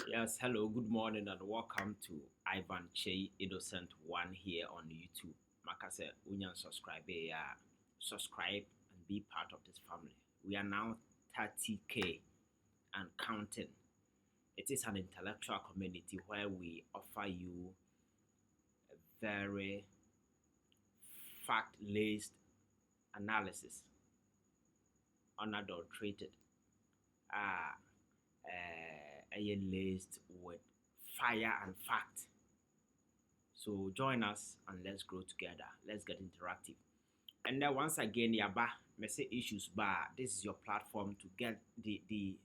Yes, hello, good morning, and welcome to Ivan Che Innocent One here on YouTube. Makase Unyan subscribe and be part of this family. We are now 30K and counting. It is an intellectual community where we offer you a very fact-laced analysis, unadulterated, uh, laced with fire and fact. So join us and let's grow together. Let's get interactive. And then once again, Yaba, Message Issues Bar. This is your platform to get the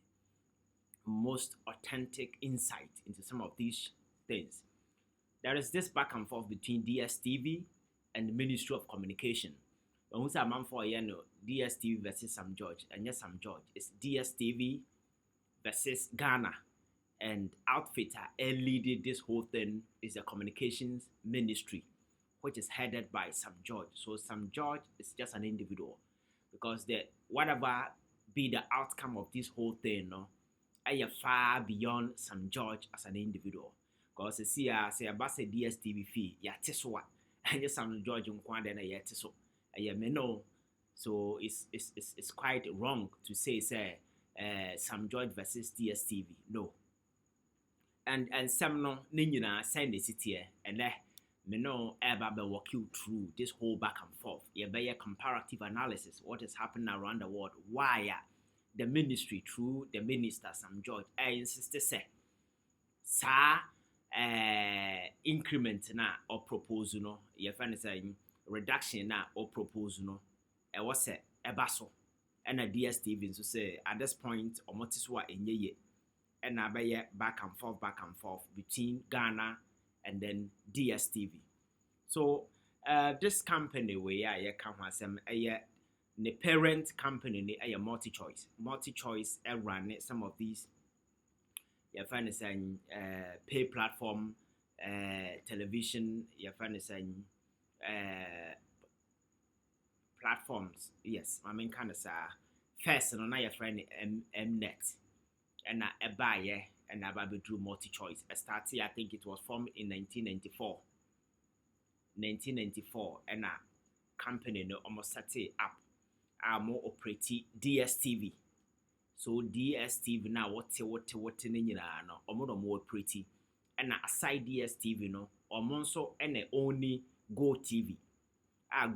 most authentic insight into some of these things. There is this back and forth between DSTV and the Ministry of Communication. When we say a man for DSTV versus Sam George, and yes, Sam George, it's DSTV versus Ghana. And outfitter leading this whole thing is the communications ministry, which is headed by Sam George. So Sam George is just an individual because the whatever be the outcome of this whole thing, no, I far beyond Sam George as an individual. Because you see, say about say DSTV fee, yeah, teswa, and yes, Sam George in Kwanda na yeah teso, yeah, me know. So it's quite wrong to say Sam George versus DSTV. No, and some no ne nyinaa send the city and me no ever be walk you through this whole back and forth. You be a comparative analysis what is happening around the world. Why the ministry through the minister Sam George I insist say sa increment na or propose no you find saying reduction na or propose no e was say eba so and a DSTV so say at this point omotiswa enye and I back and forth between Ghana and then DSTV. So this company where I come as the parent company a Multichoice. Multichoice run some of these you find it saying pay platform television you find it saying platforms. Yes, I mean kind of first no now your friend Mnet and a buyer and a baby drew Multichoice. I started, I think it was formed in 1994. 1994, and a company no almost set it up. More operating DSTV. So DSTV now what in no more pretty. And aside DSTV no so and only Go TV.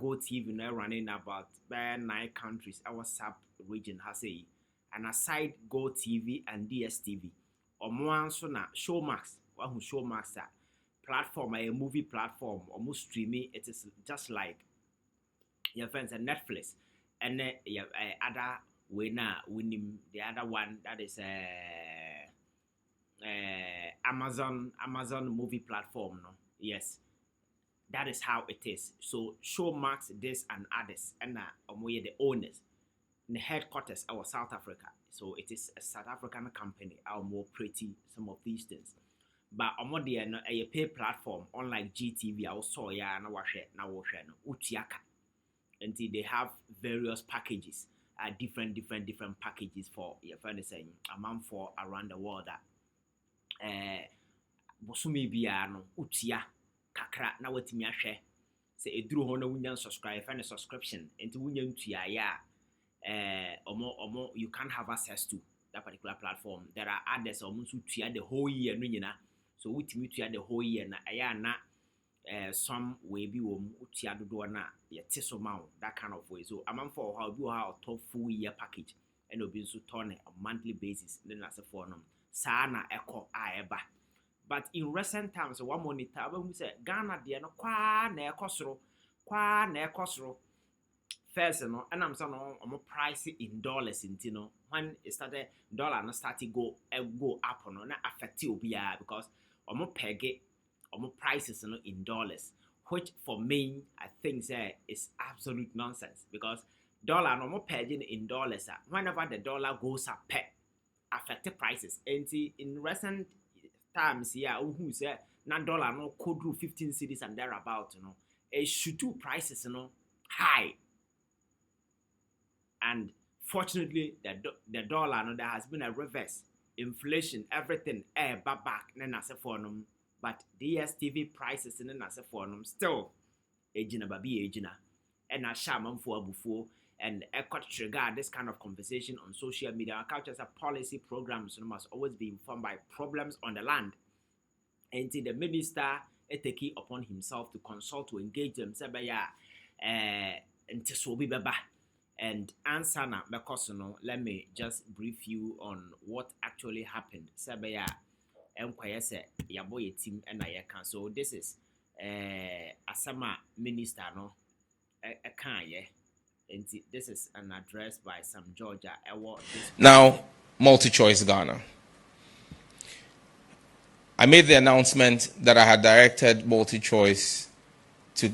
Go TV now running about 9 countries. Our sub region has a and aside Go TV and DSTV, or more so na Showmax, one who Showmax that platform, a movie platform, almost streaming. It is just like your friends at Netflix, and then other winner winning the other one that is Amazon movie platform. No, yes, that is how it is. So Showmax this and others, and we the owners. The headquarters our South Africa. So it is a South African company. Our more pretty some of these things. But on the a pay platform unlike GTV, I saw ya na washe na utiaka. Until they have various packages, different packages for your friend is saying a month for around the world that bosumi bia no utia kakra na watimi ahwe. Say eduru ho na wunya subscribe and a subscription into wunya ntua ya you can't have access to that particular platform. There are others almost who the whole year, so we to the whole year na some way be do na that kind of way. So I'm for how do how top full year package and will be so turn a monthly basis. Then as a form sana echo eba. But in recent times, one monitor when we say Ghana dear no kwa na ekosro first, no, and I'm saying I'm price in dollars in when it started dollar no started go up no na affect you because I'm peg it prices no in dollars, which for me I think is absolute nonsense because dollar no pegging in dollars whenever the dollar goes up affect the prices and in recent times who say na dollar no could do 15 cedis and thereabout it should do prices high. And fortunately, the dollar, there has been a reverse. inflation, everything, back, then as a fornum, but DSTV prices in as a fornum still ejina babi ejina, and a shaman for before, and a cut trigger this kind of conversation on social media. Our cultures are policy programs must always be informed by problems on the land. And the minister take it upon himself to consult to engage them. Say, and answer na because let me just brief you on what actually happened. Say, say yabo team and I can. So this is Asama minister no can and this is an address by some Georgia. Now, Multichoice Ghana. I made the announcement that I had directed Multichoice to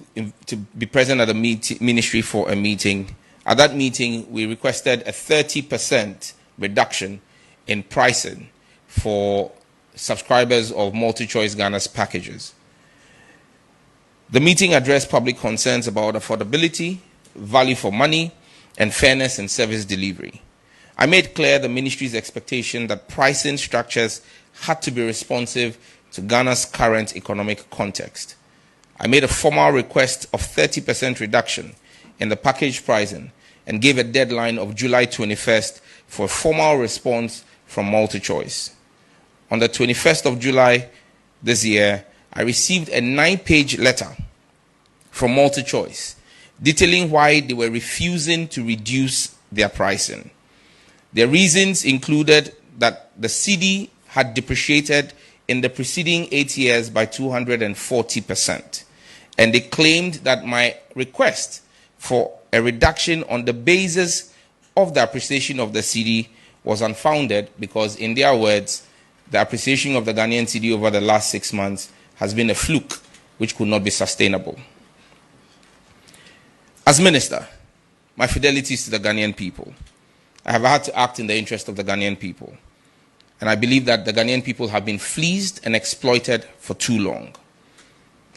be present at the ministry for a meeting. At that meeting, we requested a 30% reduction in pricing for subscribers of Multichoice Ghana's packages. The meeting addressed public concerns about affordability, value for money, and fairness in service delivery. I made clear the ministry's expectation that pricing structures had to be responsive to Ghana's current economic context. I made a formal request of 30% reduction in the package pricing and gave a deadline of July 21st for a formal response from Multichoice. On the 21st of July this year, I received a 9-page letter from Multichoice detailing why they were refusing to reduce their pricing. Their reasons included that the cedi had depreciated in the preceding 8 years by 240%. And they claimed that my request for a reduction on the basis of the appreciation of the cedi was unfounded because, in their words, the appreciation of the Ghanaian cedi over the last 6 months has been a fluke which could not be sustainable. As minister, my fidelity is to the Ghanaian people. I have had to act in the interest of the Ghanaian people. And I believe that the Ghanaian people have been fleeced and exploited for too long.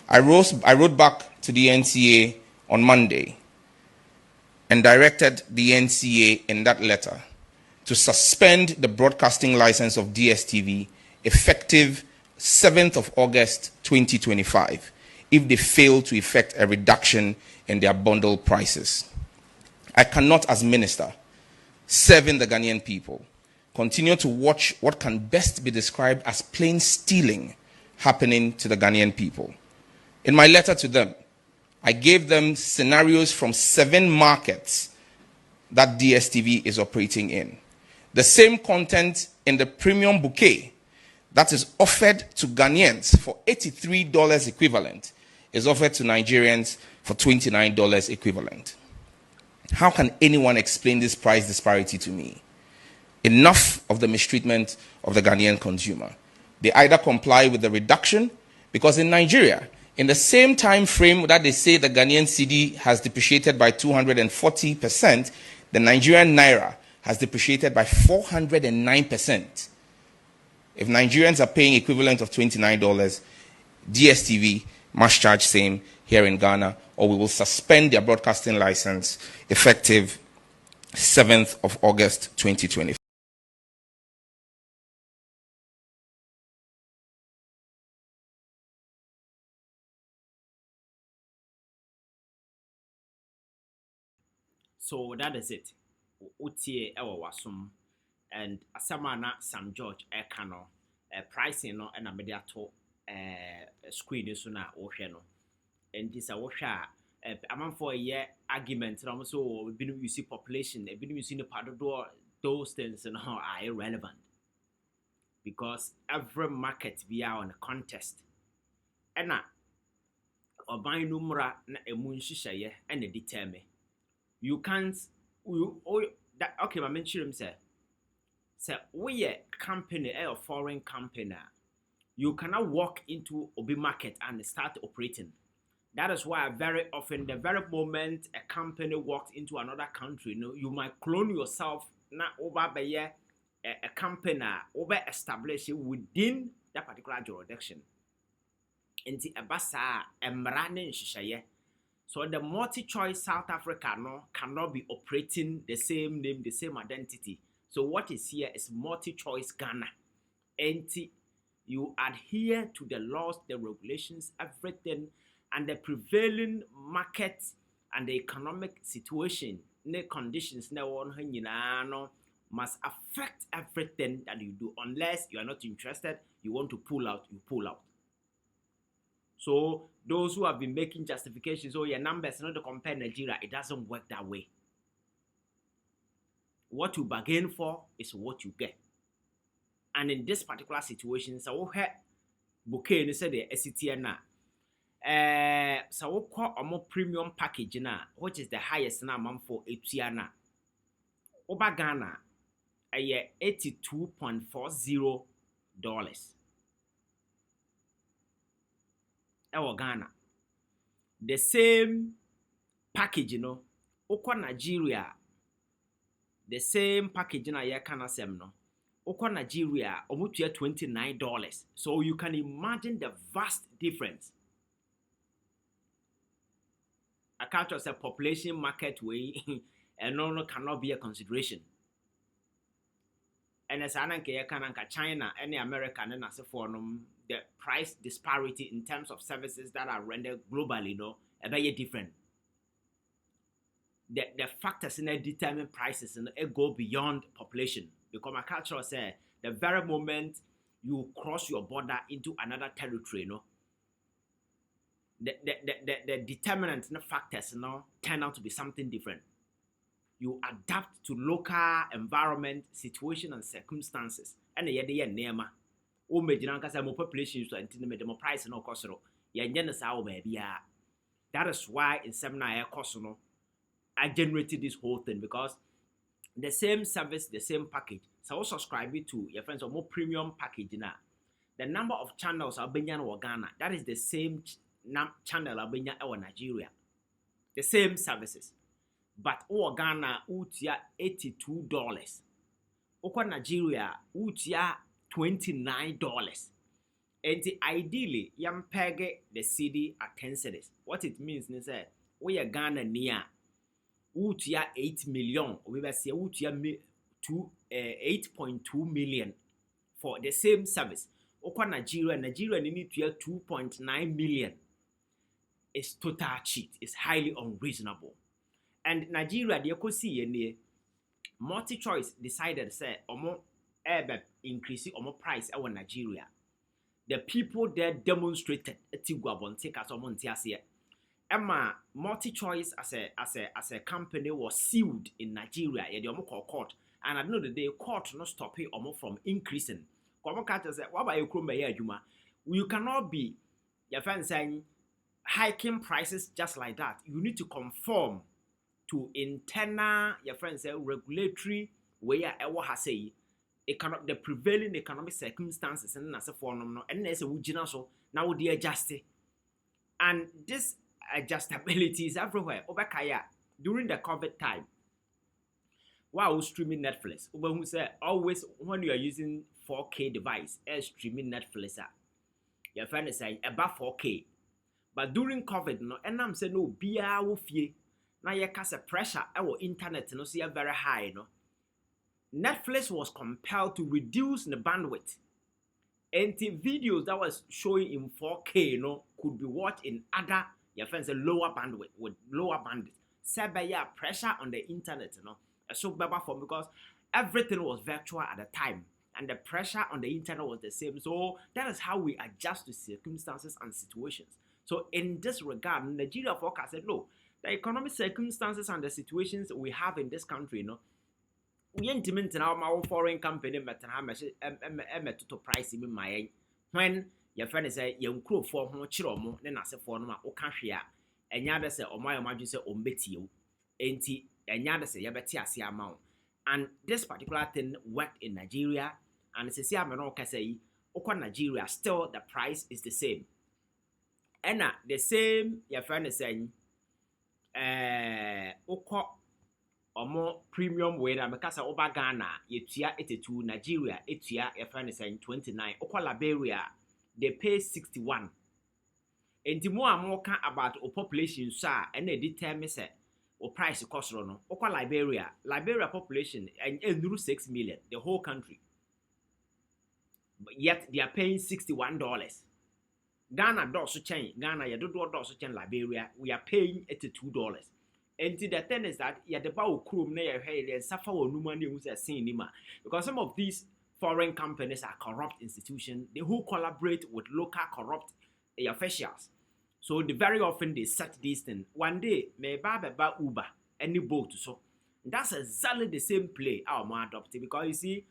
I wrote back to the NCA on Monday and directed the NCA in that letter to suspend the broadcasting license of DSTV effective 7th of August 2025 if they fail to effect a reduction in their bundle prices. I cannot, as minister, serving the Ghanaian people, continue to watch what can best be described as plain stealing happening to the Ghanaian people. In my letter to them, I gave them scenarios from 7 markets that DSTV is operating in. The same content in the premium bouquet that is offered to Ghanaians for $83 equivalent is offered to Nigerians for $29 equivalent. How can anyone explain this price disparity to me? Enough of the mistreatment of the Ghanaian consumer. They either comply with the reduction, because in Nigeria, in the same time frame that they say the Ghanaian cedi has depreciated by 240%, the Nigerian naira has depreciated by 409%. If Nigerians are paying equivalent of $29, DSTV must charge same here in Ghana, or we will suspend their broadcasting license effective 7th of August 2020. So that is it. Utie ewa wasum, and asamana Sam George ekano pricing no and a mediato screen so na ohwe no. And this a ohwe a man for a year argument and so we you see population, you see the part of those things and how are irrelevant. Because every market we are on a contest. And na oban numra na emu nhihye and determine. You can't that okay, my mention say we a company, a foreign company, you cannot walk into Obi market and start operating. That is why very often the very moment a company walks into another country, you might clone yourself na over by a company over establish within that particular jurisdiction. Into a basa emrane shishaye. So the Multichoice South Africa cannot be operating the same name, the same identity. So what is here is multi-choice Ghana. And you adhere to the laws, the regulations, everything, and the prevailing market and the economic situation, the conditions must affect everything that you do. Unless you are not interested, you want to pull out, you pull out. So those who have been making justifications, oh, your numbers not to compare Nigeria, it doesn't work that way. What you bargain for is what you get. And in this particular situation, so we had bouquet ni said the SCT na so we call a more premium package na, which is the highest na amount for Etiana. Oba Ghana $82.40. Ewo Ghana. The same package, Oko Nigeria. The same package na ye kana sem no. Oko Nigeria, omutua $29. So you can imagine the vast difference. I can't just say population market way and no cannot be a consideration. And as Ananka China, any American and as for the price disparity in terms of services that are rendered globally, are very different. The factors in it determine prices and it go beyond population. Because my culture say the very moment you cross your border into another territory, the determinants and the factors turn out to be something different. You adapt to local environment, situation, and circumstances. And the idea nema. O mejiranka say more population so anti more price no cost no. That is why in seminar cost no. I generated this whole thing because the same service, the same package. So I subscribe to your friends or more premium package now. The number of channels are being or Ghana. That is the same channel are being or Nigeria. The same services. But or Ghana utia $82. Oko Nigeria utia $29. And ideally, yam peg the CD at 10 cedis. What it means is that we are Ghana near. Utia 8 million, we will say utia 8.2 million for the same service. Oko Nigeria need to 2.9 million. It's total cheat. It's highly unreasonable. And Nigeria, the see Multichoice decided say omo increase omo price our Nigeria. The people there demonstrated Emma Multichoice as a company was sued in Nigeria. Yeah, they call court, and at the end of the day, court not stopping from increasing. You cannot be your friend saying hiking prices just like that. You need to conform to internal your friend say regulatory where say the prevailing economic circumstances and as a form and as a so now they adjust it. And this adjustability is everywhere. Obakaya during the COVID time, while streaming Netflix, who say always when you are using 4K device as streaming Netflix, your friend is saying above 4K. But during COVID, and I'm saying no, be our fear. Now you cast a pressure our internet no see very high, Netflix was compelled to reduce the bandwidth. And the videos that was showing in 4K, could be watched in other your friends a lower bandwidth with lower bandwidth. Said by pressure on the internet, so better for because everything was virtual at the time, and the pressure on the internet was the same. So that is how we adjust to circumstances and situations. So in this regard, Nigeria forecast said no, the economic circumstances and the situations we have in this country, we implement our foreign company to price in my when your friend say young crew for who chiromo, then I say for no okashia, and yada say or my imagine say ombetio, enti and yada say yabetia amount. And this particular thing worked in Nigeria, and it's a Siamano say, Oko Nigeria, still the price is the same. And the same your friend is saying, Oko or more premium way that because Oba Ghana, Yetia 82, Nigeria, Etia, your friend is saying 29, Oko Liberia, they pay 61. And the more and more about a population, sir, and they determine say, or price cost no okwa Liberia population and 6 million, the whole country, but yet they are paying $61. Ghana does change. Ghana ya do change. Liberia we are paying $82. And the thing is that ya the bow chrome near hey and suffer no money who's a cinema, because some of these foreign companies are corrupt institutions. They who collaborate with local corrupt officials. So very often they set this thing. One day may ba Uber any boat so. That's exactly the same play our more adopted, because you see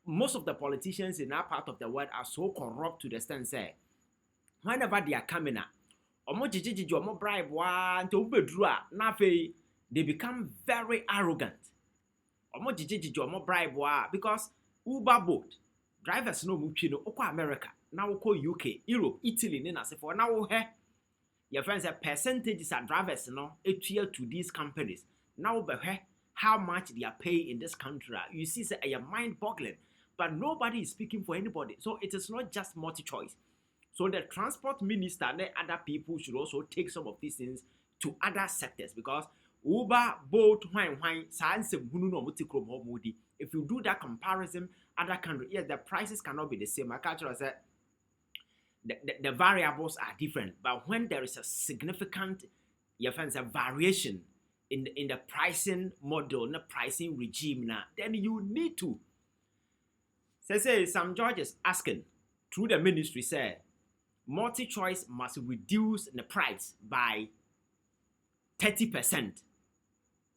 most of the politicians in our part of the world are so corrupt to the extent say whenever they are coming up, omo bribe they become very arrogant. Omo bribe because Uber boat drivers no muchi no oko America, now oko UK, Europe, Italy, nina se for now he your friends say percentages are drivers no etua to these companies. Now be how much they are paying in this country. You see say a mind boggling, but nobody is speaking for anybody. So it is not just multi-choice. So the transport minister and other people should also take some of these things to other sectors, because Uber, boat, if you do that comparison, other countries, yes, the prices cannot be the same. I can't say the variables are different, but when there is a significant variation in the pricing model, the pricing regime, then you need to say some judges asking through the ministry say multi-choice must reduce the price by 30%.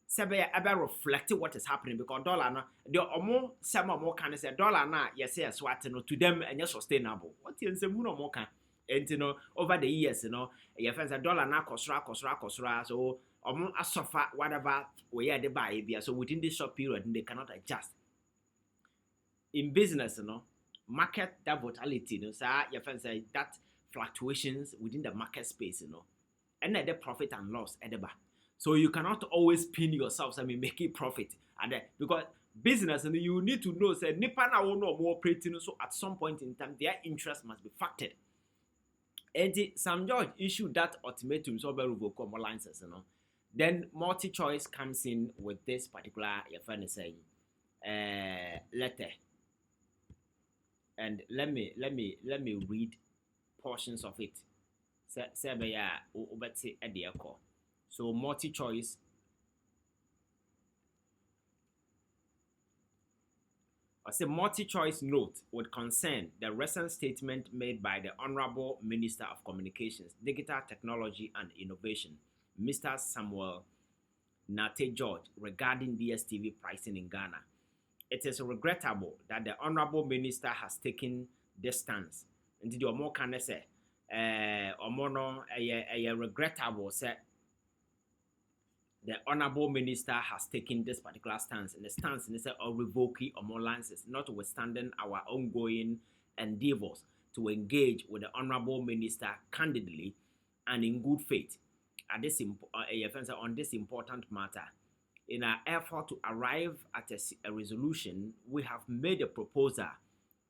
Sebe ever reflect what is happening, because dollar na the omo some more can say dollar na yes swat no to them and sustainable. What you say mu no more can and over the years your friends dollar na kosra so omo asoffer whatever we are the buy bia, so within this short period they cannot adjust. In business market that volatility so your friends say that fluctuations within the market space and the profit and loss at the back. So you cannot always pin yourself making profit, and because business you need to know say nipa na wo no more operating, so at some point in time their interest must be factored. And some judge issued that ultimatum so be revoke more licenses then multi-choice comes in with this particular your friend is saying letter, and let me read portions of it. Say be ya obeti e de call. So multi-choice multi-choice note would concern the recent statement made by the Honorable Minister of Communications, Digital Technology and Innovation, Mr. Samuel Nate George, regarding DSTV pricing in Ghana. It is regrettable that the Honorable Minister has taken this stance. And the Omo can say, regrettable say the Honorable Minister has taken this particular stance, and the stance is of revoking or more licenses, notwithstanding our ongoing endeavors to engage with the Honorable Minister candidly and in good faith at this on this important matter. In our effort to arrive at a resolution, we have made a proposal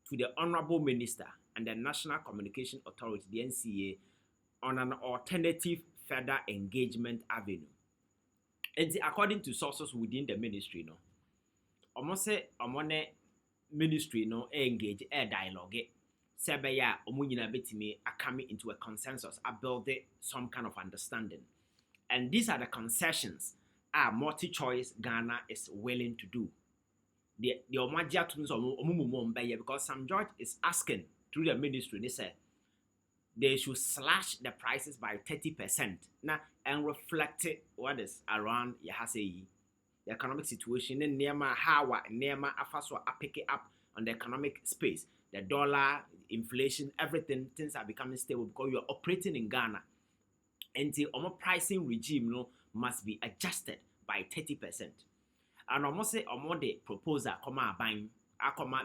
to the Honorable Minister and the National Communication Authority, the NCA, on an alternative further engagement avenue. And according to sources within the ministry, almost say ministry engage dialogue. Sebeya omunyina betimi coming into a consensus, build some kind of understanding. And these are the concessions multi-choice Ghana is willing to do. The Omajia tunes because some judge is asking through the ministry, they say they should slash the prices by 30% now and reflect what is around the economic situation and Nema Hawa Nema Afaso pick it up on the economic space. The dollar, inflation, everything, things are becoming stable because you are operating in Ghana. And the pricing regime must be adjusted by 30%. And almost say the proposal come buying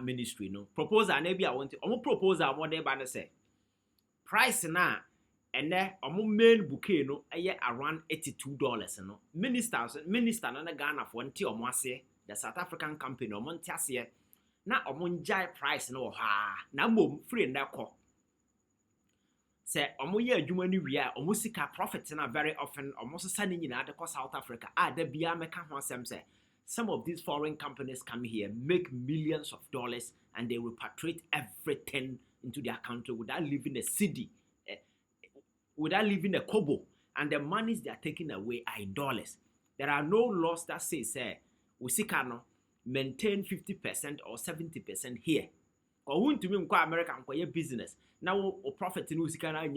ministry proposal maybe I want to proposal what they ban say price na and then main bouquet around $82 minister na Ghana for the South African company na jai price ha na mom free and that call say omo ye adwuma ni wi a omo sika profit na very often omo so sane nyina de ko South Africa de bia meka ho asem say some of these foreign companies come here, make millions of dollars, and they repatriate everything into their country without leaving a cedi, without leaving a kobo, and the monies they are taking away are in dollars. There are no laws that say we can maintain 50% or 70% here. Or who to me American business now profit in Ghana, and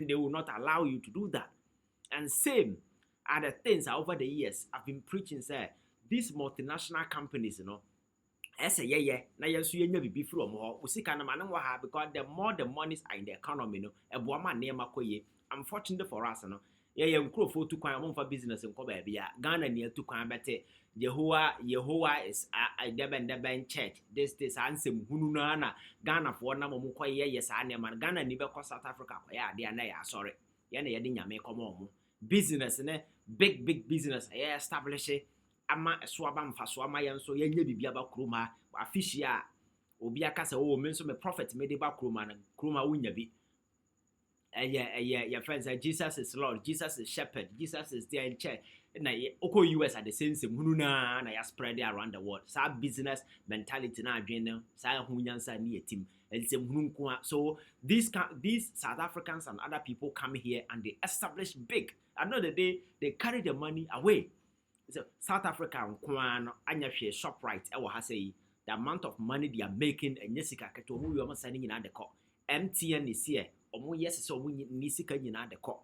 they will not allow you to do that. And same other things over the years I've been preaching say these multinational companies, say na yes you nya bibi from ho usika na man wa ha, because the more the monies are in the economy ebo ma na makoye. Unfortunately for us nkrofo tu kwan mo fa business nko ba bia Ghana ne tu kwan bete Yehovah is a deben church this ansem hunu na Ghana for na mo koye yes a man Ghana ni be ko South Africa ko ya de na ya sorry ye na ye de nyame komo mo business ne big business establish ama swaba mfaso ama yenso yenye bibia ba kroma afishia obi aka se o me nso me prophet me de ba kroma na kroma wunya bi your friends say Jesus is Lord, Jesus is shepherd, Jesus is there in church. Na oko US at the same hunu na ya spread it around the world. Sa business mentality na adwene sa hunyansa ni etim. So these South Africans and other people come here and they establish big. Another day they carry the money away. So South Africa and anya hwe ShopRite e wo ha say the amount of money they are making and yesika keto mu yo sending in the call. MTN is here. Omo yes so we nisika nyina de ko.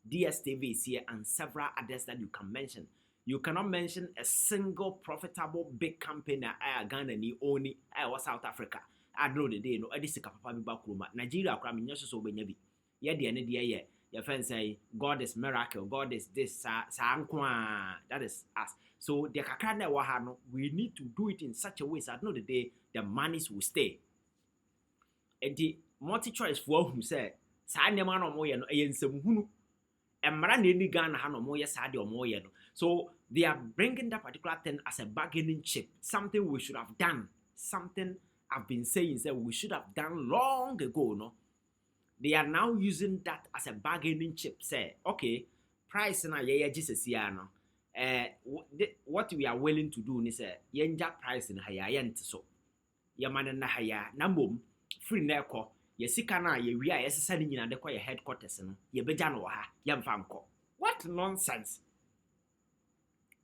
DSTV is here and several others that you can mention. You cannot mention a single profitable big company Ghana ni only South Africa. I know the day no edisika papa bi bakroma. Nigeria kwa me nyeso so benya bi. Ye de ne de ye. Your friend say God is miracle, God is this that is us. So the kakra na wa ha no, we need to do it in such a way so at no the day the monies will stay. And the Multichoice for who say sa nyama no mo ye no ensem hunu emra na eni Ghana ha no mo ye sa de mo ye no. So they are bringing that particular thing as a bargaining chip, something we should have done, something I've been saying that we should have done long ago. No, they are now using that as a bargaining chip. Say okay, price na ye Jesus ya no what we are willing to do ni say yenja price na haya yent so ye man na haya na mom free na ekọ ye sika na ye wi a yesesa ni nyina de kwa ye headquarters no ye beja no ha ye mfa nko. What nonsense,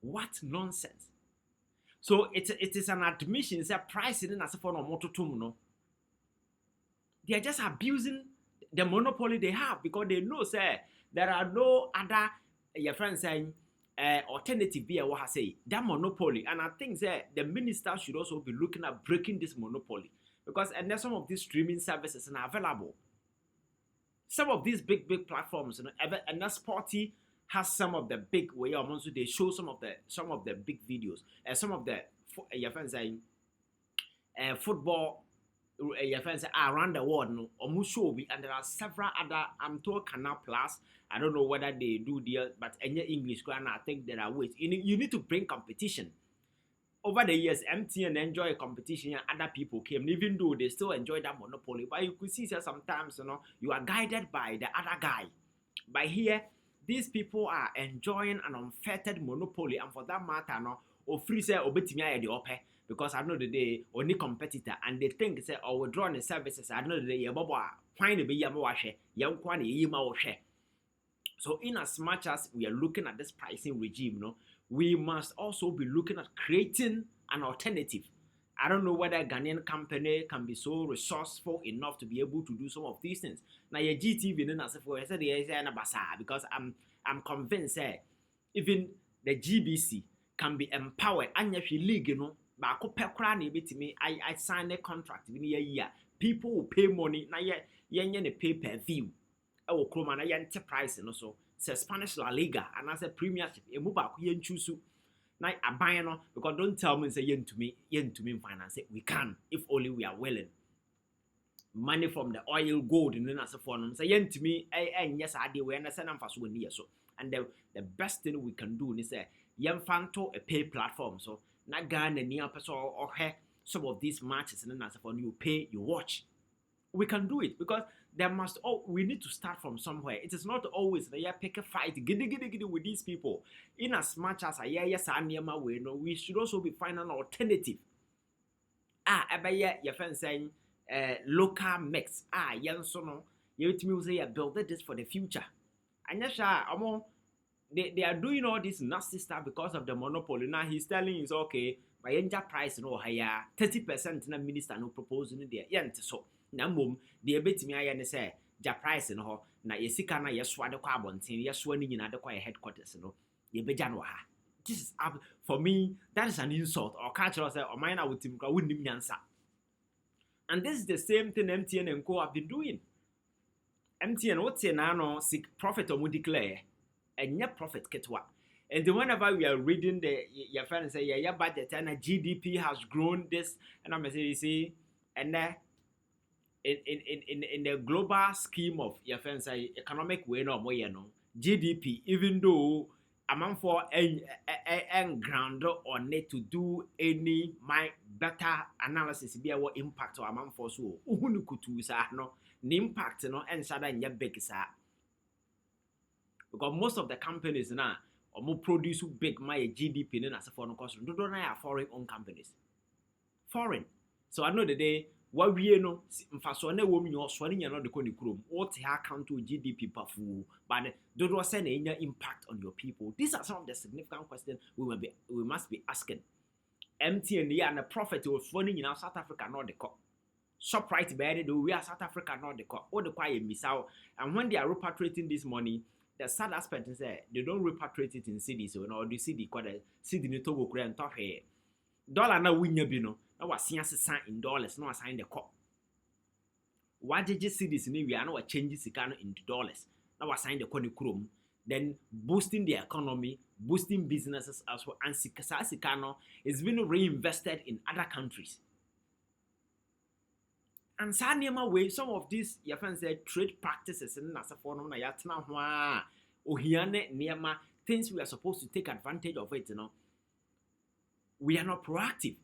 what nonsense. So it is an admission say price in as for no mototum no, they are just abusing the monopoly they have because they know say there are no other your friends saying alternative be what I say that monopoly. And I think that the minister should also be looking at breaking this monopoly, because and there's some of these streaming services are available. Some of these big platforms, and that Sporty has some of the big way also they show some of the big videos and some of the your friends saying football your friends around the world no almost show me, and there are several other I'm told Canal Plus. I don't know whether they do there, but any English I think there are ways. You need to bring competition. Over the years, MTN enjoy competition and other people came, even though they still enjoy that monopoly. But you could see that sometimes you are guided by the other guy. By here, these people are enjoying an unfettered monopoly, and for that matter, or free say obetimi the upper. Because I know the day only competitor, and they think say withdraw the services. I know the day you find a be yamawashe, young kwani yima share. So in as much as we are looking at this pricing regime, we must also be looking at creating an alternative. I don't know whether a Ghanaian company can be so resourceful enough to be able to do some of these things. Now your GTV I said because I'm convinced that even the GBC can be empowered. And if you league, I signed a contract within a year. People will pay money. Now you pay per view. Kroma na enterprise no so say Spanish La Liga and as a premiership e move back yen choose na aban no, because don't tell me say yen to me finance it. We can if only we are willing. Money from the oil, gold and then as a form say yen to me yes I dey we understand am faso ni so. And the best thing we can do is say yen fanto a pay platform so na Ghana ni person or some of these matches and then as a form you pay you watch. We can do it because we need to start from somewhere. It is not always the pick a fight giddy with these people. In as much as we should also be finding an alternative. Your friend saying local mix. No, you say build this for the future. And yes, they are doing all this nasty stuff because of the monopoly. Now he's telling you, okay, my engine price no higher, 30% na minister no proposing there. So na mum the bit me I say ja price no na yesika na yeswa de kwa abonten yeswa ni nyina de kwa headquarters no ye beja no ha. This is for me that is an insult or cultural say or mine would team kwa wunnim nyansa. And this is the same thing MTN and Co have been doing. MTN what say na no seek profit or declare and net profit ketwa. And then whenever we are reading your friend say yeah budget and GDP has grown this and I'm say you see and in the global scheme of your friend say economic way no more you know GDP even though amount for and ground on it to do any better analysis be what impact or amount for so uhunu kutu sa no the impact no and sada nya big sa because most of the companies now or more produce big my GDP in as a foreign cost do na foreign owned companies foreign. So I know the day what we know mfaso na wo mnyo so nya no de koni krom what account to GDP pafu but do do say na impact on your people. These are some of the significant questions we must be asking. MTN and the profit was funding in South Africa not the co Shoprite bad do we are South Africa not the co all the quiet miss out. And when they are repatriating this money, the sad aspect is that they don't repatriate it in cities so no the city quite a city in Togo grand talk here dollar na winya bi no na wasia sesa in dollars no assign the co what did you see this in we are no change sika no into dollars na wasign the koni krom then boosting the economy, boosting businesses as well, and sika no is being reinvested in other countries. And way some of these your friends say trade practices and as a form na yatna hwa ohiane niema things we are supposed to take advantage of it, you know. We are not proactive.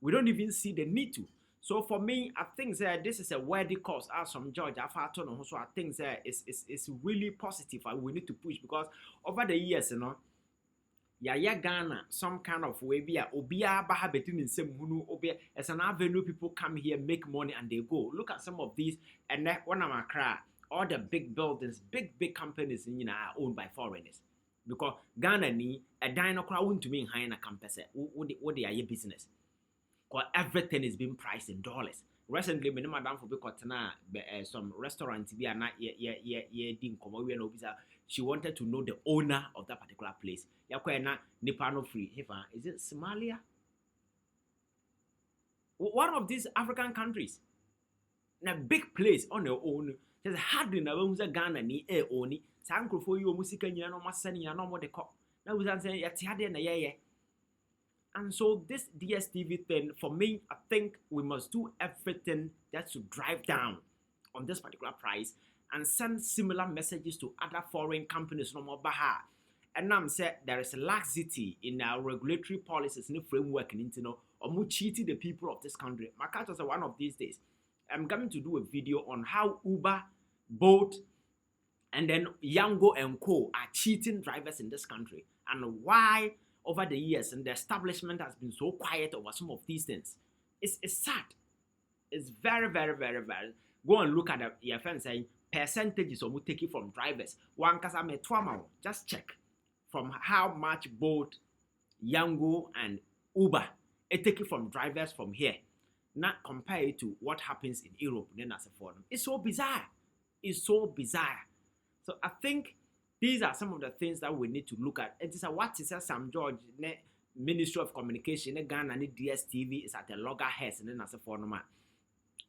We don't even see the need to. So for me, I think that this is a worthy cause. As from George, so I think that it's really positive and we need to push because over the years, you know, Ghana, some kind of way be obia bahabetin in some hunu obia as an avenue people come here, make money and they go. Look at some of these and that one of my cry, all the big buildings, big companies are owned by foreigners. Because Ghana ni a dino crowd to mean high in a campus. What they are your business? Because everything is being priced in dollars. Recently, when Madame for some restaurants be not didn't come away and she wanted to know the owner of that particular place. Yakwena Nipano free. Is it Somalia? One of these African countries. In a big place on their own. There's hardly a Ghana ni oni. Sanko for you music and no masani no more the cop. Now we saying yeah. And so this DSTV thing, for me, I think we must do everything just to drive down on this particular price and send similar messages to other foreign companies no more baha. And now I'm saying there is a laxity in our regulatory policies in the framework and you know, or cheating the people of this country. My catch was one of these days. I'm going to do a video on how Uber, Bolt, and then Yango and Co are cheating drivers in this country and why over the years and the establishment has been so quiet over some of these things. It's sad. It's very, very, very, very. Go and look at your friend saying percentages of take it from drivers. One kasame twama. Just check from how much both Yango and Uber it take it from drivers from here. Not compare it to what happens in Europe then as a forum. It's so bizarre. It's so bizarre. So I think these are some of the things that we need to look at. It is what is Sam George, Ministry of Communication, Ghana, and DSTV is at the loggerheads and then as a forum.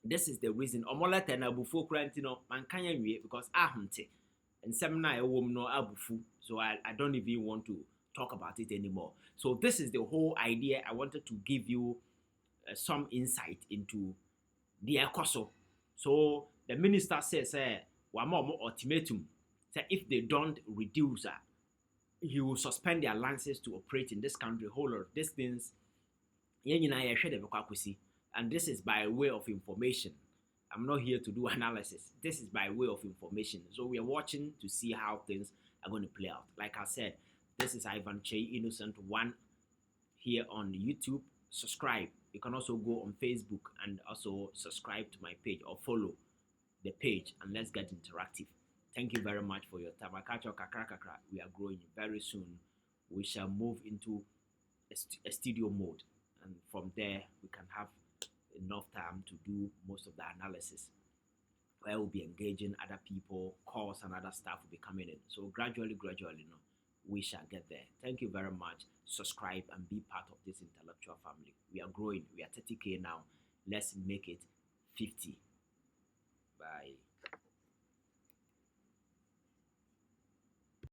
This is the reason. Omola tena abufu quarantino man kanya wie because ahunte and seminar a woman no abufu. So I don't even want to talk about it anymore. So this is the whole idea. I wanted to give you some insight into the ECOSO. So the minister says, one more ultimatum. So if they don't reduce, he will suspend their licenses to operate in this country. Whole lot of these things, and this is by way of information. I'm not here to do analysis. This is by way of information. So we are watching to see how things are going to play out. Like I said, this is Ivan Che Innocent One here on YouTube. Subscribe. You can also go on Facebook and also subscribe to my page or follow the page, and let's get interactive. Thank you very much for your time. We are growing very soon. We shall move into a studio mode, and from there we can have enough time to do most of the analysis, where we'll be engaging other people, calls and other stuff will be coming in. So gradually, we shall get there. Thank you very much. Subscribe and be part of this intellectual family. We are growing. We are 30K now. Let's make it 50. Bye.